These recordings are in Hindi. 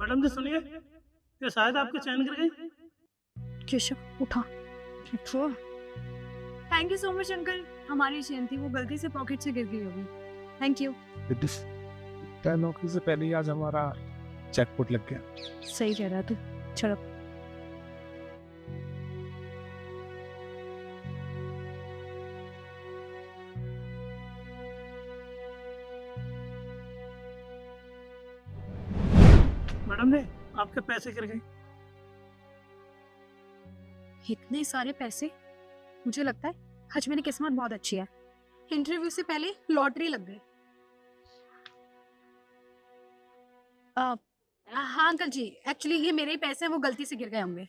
मैडम जी सुनिए, ये शायद आपकी चैन गिर गई। केशव उठा। उठो। Thank you so much uncle, हमारी चेन थी वो गलती से पॉकेट से गिर गई होगी। Thank you. नौकरी से पहले ही आज हमारा चेकपुट लग गया। सही कह रहा तू। चलो मैडम जी आपके पैसे गिर गए। इतने सारे पैसे, मुझे लगता है आज मेरी किस्मत बहुत अच्छी है। इंटरव्यू से पहले लॉटरी लग गई। हाँ अंकल जी, एक्चुअली ये मेरे ही पैसे हैं, वो गलती से गिर गए होंगे।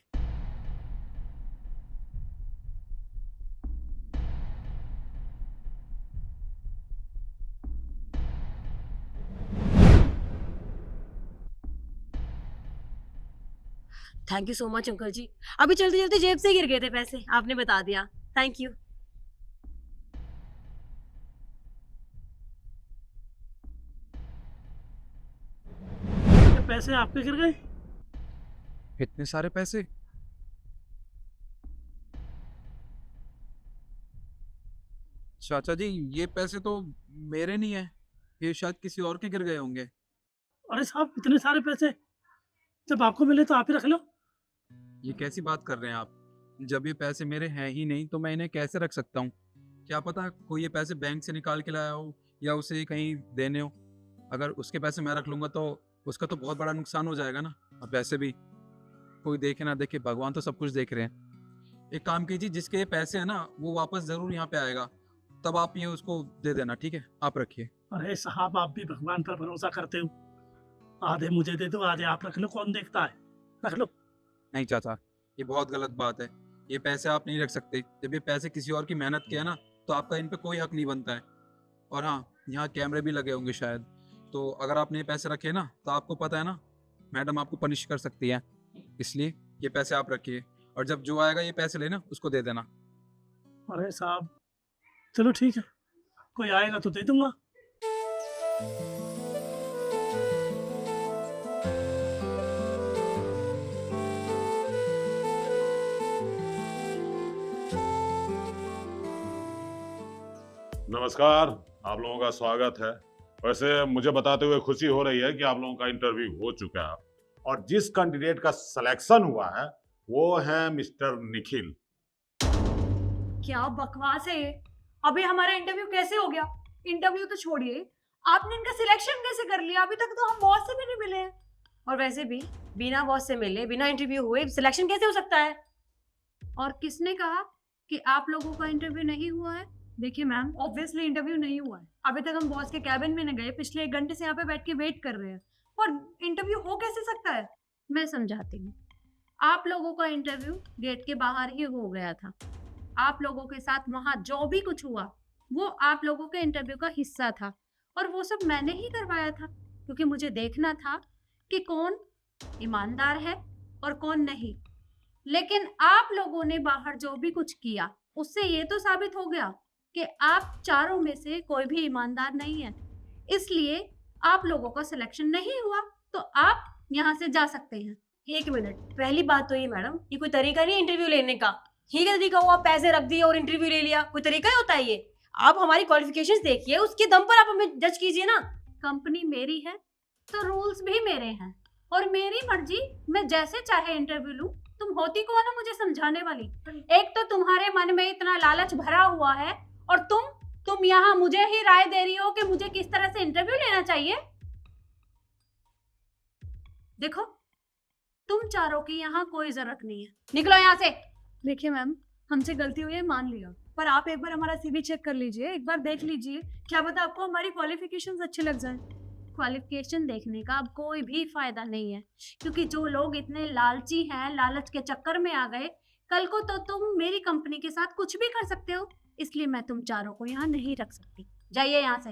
Thank you so much uncle ji. अभी चलते चलते जेब से गिर गए थे पैसे, आपने बता दिया। Thank you. ये पैसे आपके गिर गए। इतने सारे पैसे? चाचा जी ये पैसे तो मेरे नहीं है, ये शायद किसी और के गिर गए होंगे। अरे साहब इतने सारे पैसे जब आपको मिले तो आप ही रख लो। ये कैसी बात कर रहे हैं आप? जब ये पैसे मेरे हैं ही नहीं तो मैं इन्हें कैसे रख सकता हूँ? क्या पता कोई ये पैसे बैंक से निकाल के लाया हो या उसे कहीं देने हो। अगर उसके पैसे मैं रख लूंगा तो उसका तो बहुत बड़ा नुकसान हो जाएगा ना। और वैसे भी कोई देखे ना देखे, भगवान तो सब कुछ देख रहे हैं। एक काम कीजिए, जिसके ये पैसे हैं ना वो वापस जरूर यहाँ पे आएगा, तब आप ये उसको दे देना, ठीक है? आप रखिए। अरे साहब आप भी भगवान पर भरोसा करते हो। आधे मुझे दे दो, आधे आप रख लो, कौन देखता है। रख लो। नहीं चाचा, ये बहुत गलत बात है। ये पैसे आप नहीं रख सकते। जब ये पैसे किसी और की मेहनत के है ना तो आपका इन पे कोई हक नहीं बनता है। और हाँ, यहाँ कैमरे भी लगे होंगे शायद, तो अगर आपने ये पैसे रखे ना तो आपको पता है ना मैडम आपको पनिश कर सकती है। इसलिए ये पैसे आप रखिए और जब जो आएगा ये पैसे लेना उसको दे देना। अरे साहब चलो ठीक है, कोई आएगा तो दे दूंगा। नमस्कार, आप लोगों का स्वागत है। वैसे मुझे बताते हुए खुशी हो रही है कि आप लोगों का इंटरव्यू हो चुका है और जिस कैंडिडेट का सिलेक्शन हुआ है वो है मिस्टर निखिल। क्या बकवास है ये? अभी हमारा इंटरव्यू कैसे हो गया? इंटरव्यू तो छोड़िए, आपने इनका सिलेक्शन कैसे कर लिया? अभी तक तो हम बॉस से भी नहीं मिले हैं। और वैसे भी बिना बॉस से मिले, बिना इंटरव्यू हुए सिलेक्शन कैसे हो सकता है? और किसने कहा कि आप लोगों का इंटरव्यू नहीं हुआ है? देखिए मैम, ऑब्वियसली इंटरव्यू नहीं हुआ है। अभी तक हम बॉस के कैबिन में नहीं गए, पिछले 1 घंटे से यहाँ पे बैठ के वेट कर रहे हैं और इंटरव्यू हो कैसे सकता है? मैं समझाती हूँ। आप लोगों का इंटरव्यू गेट के बाहर ही हो गया था। आप लोगों के साथ वहाँ जो भी कुछ हुआ वो आप लोगों के इंटरव्यू का हिस्सा था और वो सब मैंने ही करवाया था, क्योंकि मुझे देखना था कि कौन ईमानदार है और कौन नहीं। लेकिन आप लोगों ने बाहर जो भी कुछ किया उससे ये तो साबित हो गया कि आप चारों में से कोई भी ईमानदार नहीं है। इसलिए आप लोगों का सिलेक्शन नहीं हुआ, तो आप यहाँ से जा सकते हैं। एक मिनट, पहली बात तो ये मैडम, ये कोई तरीका नहीं इंटरव्यू लेने का। ही क्या तरीका हुआ? पैसे रख दिए और इंटरव्यू ले लिया, कोई तरीका ही होता है ये? आप हमारी क्वालिफिकेशंस देखिए, उसके दम पर आप हमें जज कीजिए ना। कंपनी मेरी है तो रूल्स भी मेरे हैं और मेरी मर्जी, मैं जैसे चाहे इंटरव्यू लूं। तुम होती कौन हो मुझे समझाने वाली? एक तो तुम्हारे मन में इतना लालच भरा हुआ है और तुम यहाँ मुझे ही राय दे रही हो कि मुझे किस तरह से इंटरव्यू लेना चाहिए। देखो, तुम चारों की यहाँ कोई जरूरत नहीं है, निकलो यहाँ से। देखिए मैम, हमसे गलती हुई है, मान लिया, पर आप एक बार हमारा सीवी चेक कर लीजिए, एक बार देख लीजिए, क्या पता आपको हमारी क्वालिफिकेशंस अच्छे लग जाए। क्वालिफिकेशन देखने का अब कोई भी फायदा नहीं है, क्योंकि जो लोग इतने लालची हैं, लालच के चक्कर में आ गए, कल को तो तुम मेरी कंपनी के साथ कुछ भी कर सकते हो। इसलिए मैं तुम चारों को यहाँ नहीं रख सकती। जाइए यहाँ से।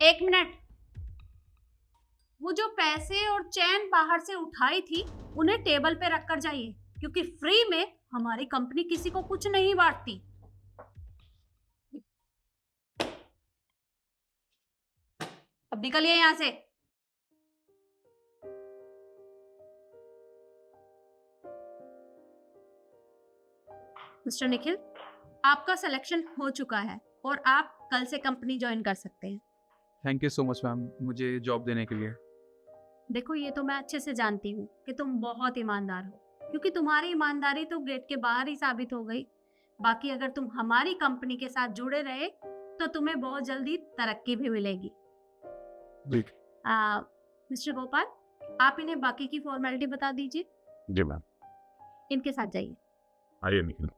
1 मिनट, वो जो पैसे और चैन बाहर से उठाई थी उन्हें टेबल पे रख कर जाइए, क्योंकि फ्री में हमारी कंपनी किसी को कुछ नहीं बांटती। अब निकलिए यहाँ से। मिस्टर निखिल, आपका सिलेक्शन हो चुका है और आप कल से कंपनी ज्वाइन कर सकते हैं। Thank you so much ma'am मुझे जॉब देने के लिए। देखो, ये तो मैं अच्छे से जानती हूँ कि तुम बहुत ईमानदार हो, क्योंकि तुम्हारी ईमानदारी तो ग्रेड के बाहर ही साबित हो गई। बाकी अगर तुम हमारी कंपनी के साथ जुड़े रहे तो तुम्हें बहुत जल्दी तरक्की भी मिलेगी। ठीक। मिस्टर गोपाल, आप इन्हें बाकी की फॉर्मेलिटी बता दीजिए। जी मैम, इनके साथ जाइए। आइए निखिल।